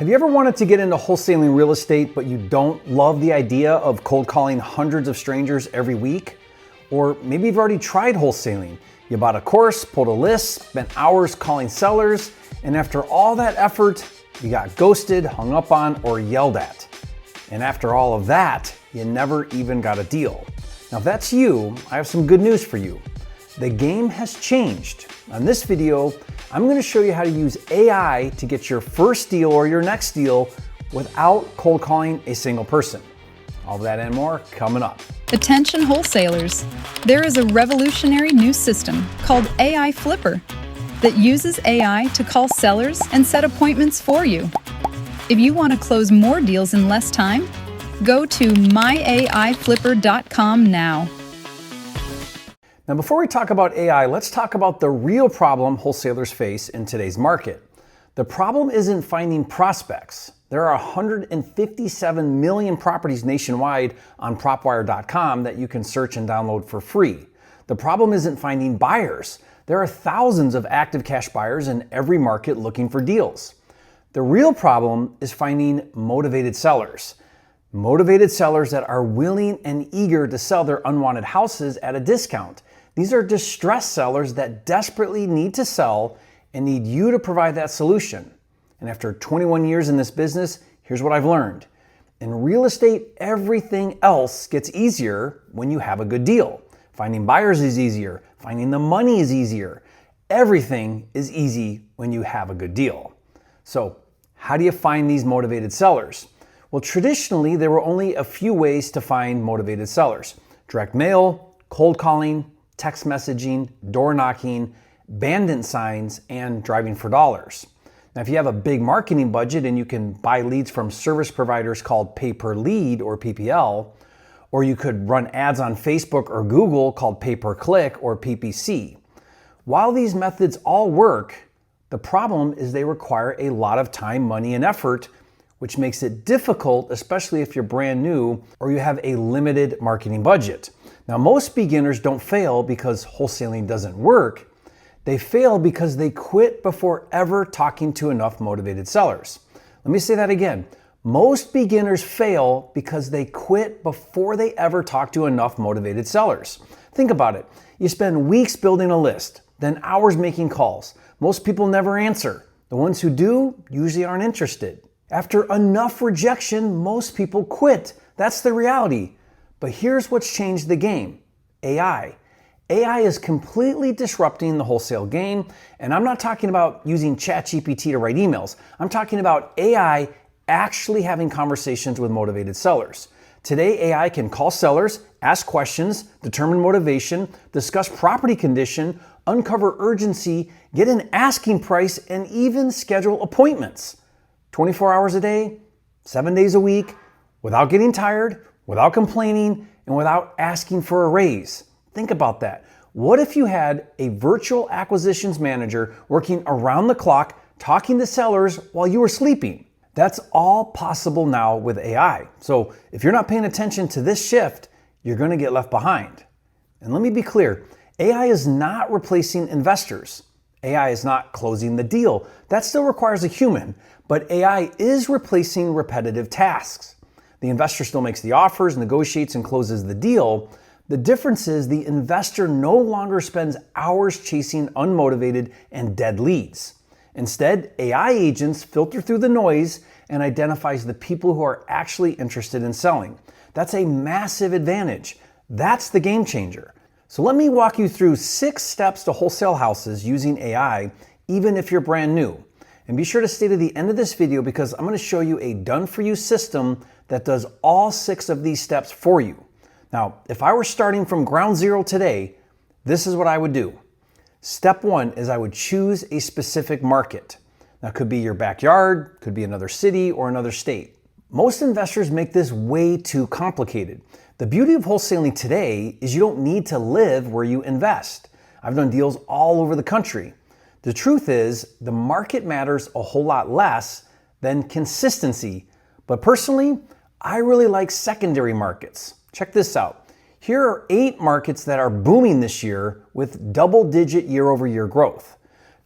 Have you ever wanted to get into wholesaling real estate, but you don't love the idea of cold calling hundreds of strangers every week? Or maybe you've already tried wholesaling. You bought a course, pulled a list, spent hours calling sellers, and after all that effort, you got ghosted, hung up on, or yelled at. And after all of that, you never even got a deal. Now if that's you, I have some good news for you. The game has changed. On this video, I'm going to show you how to use AI to get your first deal or your next deal without cold calling a single person. All that and more coming up. Attention wholesalers. There is a revolutionary new system called AI Flipper that uses AI to call sellers and set appointments for you. If you want to close more deals in less time, go to myaiflipper.com now. Now, before we talk about AI, let's talk about the real problem wholesalers face in today's market. The problem isn't finding prospects. There are 157 million properties nationwide on propwire.com that you can search and download for free. The problem isn't finding buyers. There are thousands of active cash buyers in every market looking for deals. The real problem is finding motivated sellers. Motivated sellers that are willing and eager to sell their unwanted houses at a discount. These are distressed sellers that desperately need to sell and need you to provide that solution. And after 21 years in this business, here's what I've learned. In real estate, everything else gets easier when you have a good deal. Finding buyers is easier. Finding the money is easier. Everything is easy when you have a good deal. So how do you find these motivated sellers? Well, traditionally, there were only a few ways to find motivated sellers. Direct mail, cold calling, text messaging, door knocking, bandit signs, and driving for dollars. Now, if you have a big marketing budget and you can buy leads from service providers called pay per lead or PPL, or you could run ads on Facebook or Google called pay per click or PPC. While these methods all work, the problem is they require a lot of time, money, and effort, which makes it difficult, especially if you're brand new or you have a limited marketing budget. Now, most beginners don't fail because wholesaling doesn't work. They fail because they quit before ever talking to enough motivated sellers. Let me say that again. Most beginners fail because they quit before they ever talk to enough motivated sellers. Think about it. You spend weeks building a list, then hours making calls. Most people never answer. The ones who do usually aren't interested. After enough rejection, most people quit. That's the reality. But here's what's changed the game: AI. AI is completely disrupting the wholesale game, and I'm not talking about using ChatGPT to write emails. I'm talking about AI actually having conversations with motivated sellers. Today, AI can call sellers, ask questions, determine motivation, discuss property condition, uncover urgency, get an asking price, and even schedule appointments. 24 hours a day, 7 days a week, without getting tired, without complaining, and without asking for a raise. Think about that. What if you had a virtual acquisitions manager working around the clock, talking to sellers while you were sleeping? That's all possible now with AI. So if you're not paying attention to this shift, you're going to get left behind. And let me be clear, AI is not replacing investors. AI is not closing the deal. That still requires a human, but AI is replacing repetitive tasks. The investor still makes the offers, negotiates, and closes the deal. The difference is the investor no longer spends hours chasing unmotivated and dead leads. Instead, AI agents filter through the noise and identifies the people who are actually interested in selling. That's a massive advantage. That's the game changer. So let me walk you through 6 steps to wholesale houses using AI, even if you're brand new. And be sure to stay to the end of this video because I'm going to show you a done-for-you system that does all 6 of these steps for you. Now, if I were starting from ground zero today, this is what I would do. Step 1 is I would choose a specific market. Now, it could be your backyard, could be another city or another state. Most investors make this way too complicated. The beauty of wholesaling today is you don't need to live where you invest. I've done deals all over the country. The truth is, the market matters a whole lot less than consistency. But personally, I really like secondary markets. Check this out. Here are 8 markets that are booming this year with double-digit year-over-year growth.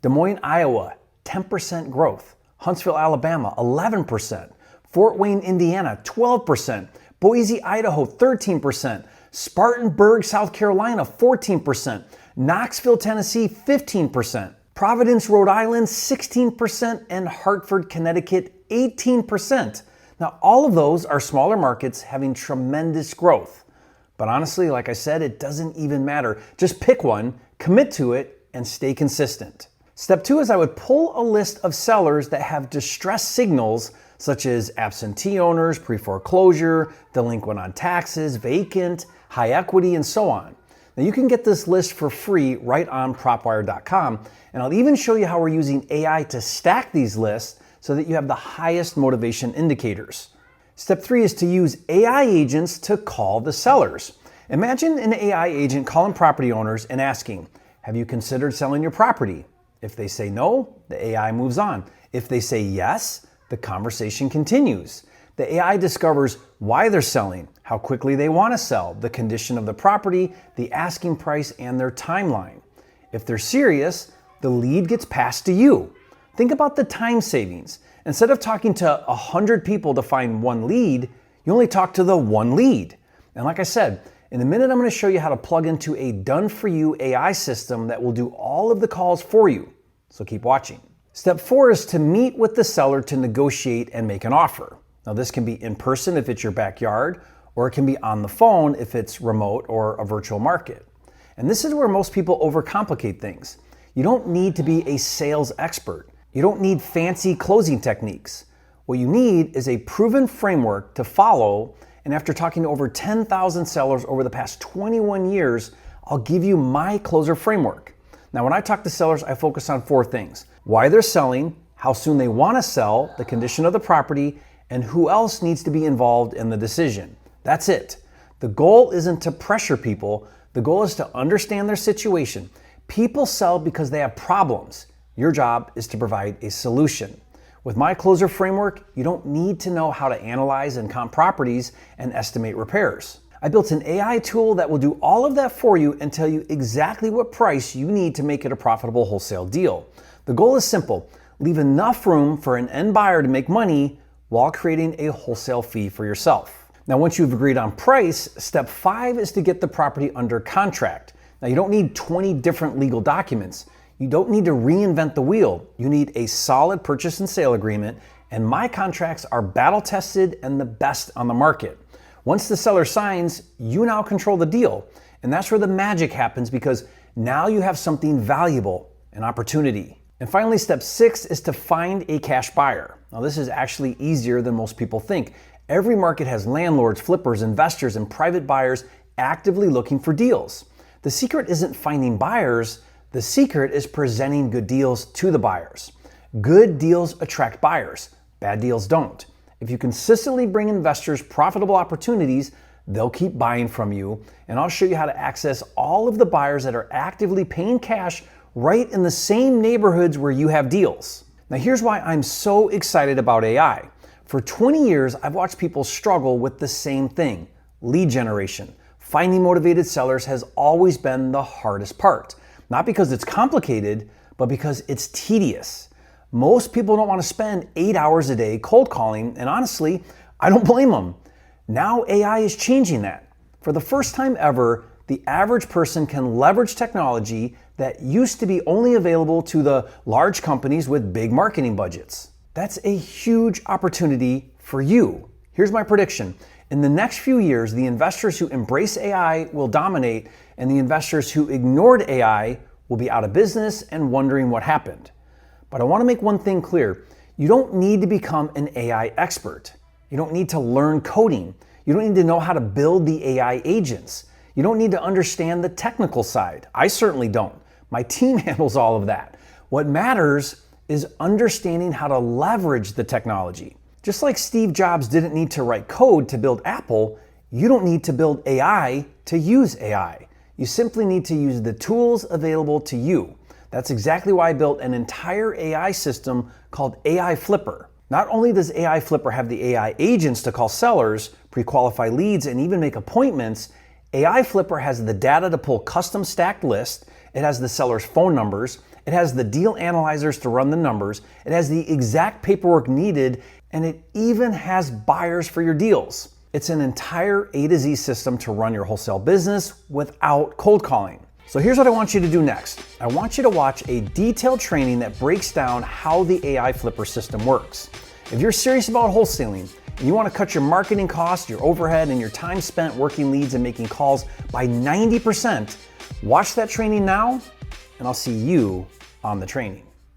Des Moines, Iowa, 10% growth. Huntsville, Alabama, 11%, Fort Wayne, Indiana, 12%, Boise, Idaho, 13%, Spartanburg, South Carolina, 14%, Knoxville, Tennessee, 15%, Providence, Rhode Island, 16%, and Hartford, Connecticut, 18%. Now, all of those are smaller markets having tremendous growth. But honestly, like I said, it doesn't even matter. Just pick one, commit to it, and stay consistent. Step 2 is I would pull a list of sellers that have distress signals such as absentee owners, pre-foreclosure, delinquent on taxes, vacant, high equity, and so on. Now you can get this list for free right on propwire.com, and I'll even show you how we're using AI to stack these lists so that you have the highest motivation indicators. Step 3 is to use AI agents to call the sellers. Imagine an AI agent calling property owners and asking, have you considered selling your property? If they say no, the AI moves on. If they say yes, the conversation continues. The AI discovers why they're selling, how quickly they want to sell, the condition of the property, the asking price, and their timeline. If they're serious, the lead gets passed to you. Think about the time savings. Instead of talking to 100 people to find one lead, you only talk to the one lead. And like I said, in a minute I'm going to show you how to plug into a done-for-you AI system that will do all of the calls for you. So keep watching. Step 4 is to meet with the seller to negotiate and make an offer. Now this can be in person if it's your backyard, or it can be on the phone if it's remote or a virtual market. And this is where most people overcomplicate things. You don't need to be a sales expert. You don't need fancy closing techniques. What you need is a proven framework to follow, and after talking to over 10,000 sellers over the past 21 years, I'll give you my closer framework. Now, when I talk to sellers, I focus on 4 things: why they're selling, how soon they want to sell, the condition of the property, and who else needs to be involved in the decision. That's it. The goal isn't to pressure people. The goal is to understand their situation. People sell because they have problems. Your job is to provide a solution. With my closer framework, you don't need to know how to analyze and comp properties and estimate repairs. I built an AI tool that will do all of that for you and tell you exactly what price you need to make it a profitable wholesale deal. The goal is simple: leave enough room for an end buyer to make money while creating a wholesale fee for yourself. Now, once you've agreed on price, step 5 is to get the property under contract. Now, you don't need 20 different legal documents. You don't need to reinvent the wheel. You need a solid purchase and sale agreement, and my contracts are battle tested and the best on the market. Once the seller signs, you now control the deal. And that's where the magic happens, because now you have something valuable, an opportunity. And finally, step 6 is to find a cash buyer. Now, this is actually easier than most people think. Every market has landlords, flippers, investors, and private buyers actively looking for deals. The secret isn't finding buyers. The secret is presenting good deals to the buyers. Good deals attract buyers. Bad deals don't. If you consistently bring investors profitable opportunities, they'll keep buying from you. And I'll show you how to access all of the buyers that are actively paying cash right in the same neighborhoods where you have deals. Now, here's why I'm so excited about AI. For 20 years, I've watched people struggle with the same thing: lead generation. Finding motivated sellers has always been the hardest part. Not because it's complicated, but because it's tedious. Most people don't want to spend 8 hours a day cold calling, and honestly, I don't blame them. Now AI is changing that. For the first time ever, the average person can leverage technology that used to be only available to the large companies with big marketing budgets. That's a huge opportunity for you. Here's my prediction. In the next few years, the investors who embrace AI will dominate, and the investors who ignored AI will be out of business and wondering what happened. But I want to make one thing clear. You don't need to become an AI expert. You don't need to learn coding. You don't need to know how to build the AI agents. You don't need to understand the technical side. I certainly don't. My team handles all of that. What matters is understanding how to leverage the technology. Just like Steve Jobs didn't need to write code to build Apple, you don't need to build AI to use AI. You simply need to use the tools available to you. That's exactly why I built an entire AI system called AI Flipper. Not only does AI Flipper have the AI agents to call sellers, pre-qualify leads, and even make appointments, AI Flipper has the data to pull custom stacked lists, it has the seller's phone numbers, It has the deal analyzers to run the numbers. It has the exact paperwork needed, and it even has buyers for your deals. It's an entire A to Z system to run your wholesale business without cold calling. So here's what I want you to do next. I want you to watch a detailed training that breaks down how the AI Flipper system works. If you're serious about wholesaling and you want to cut your marketing costs, your overhead, and your time spent working leads and making calls by 90%, watch that training now, and I'll see you on the training.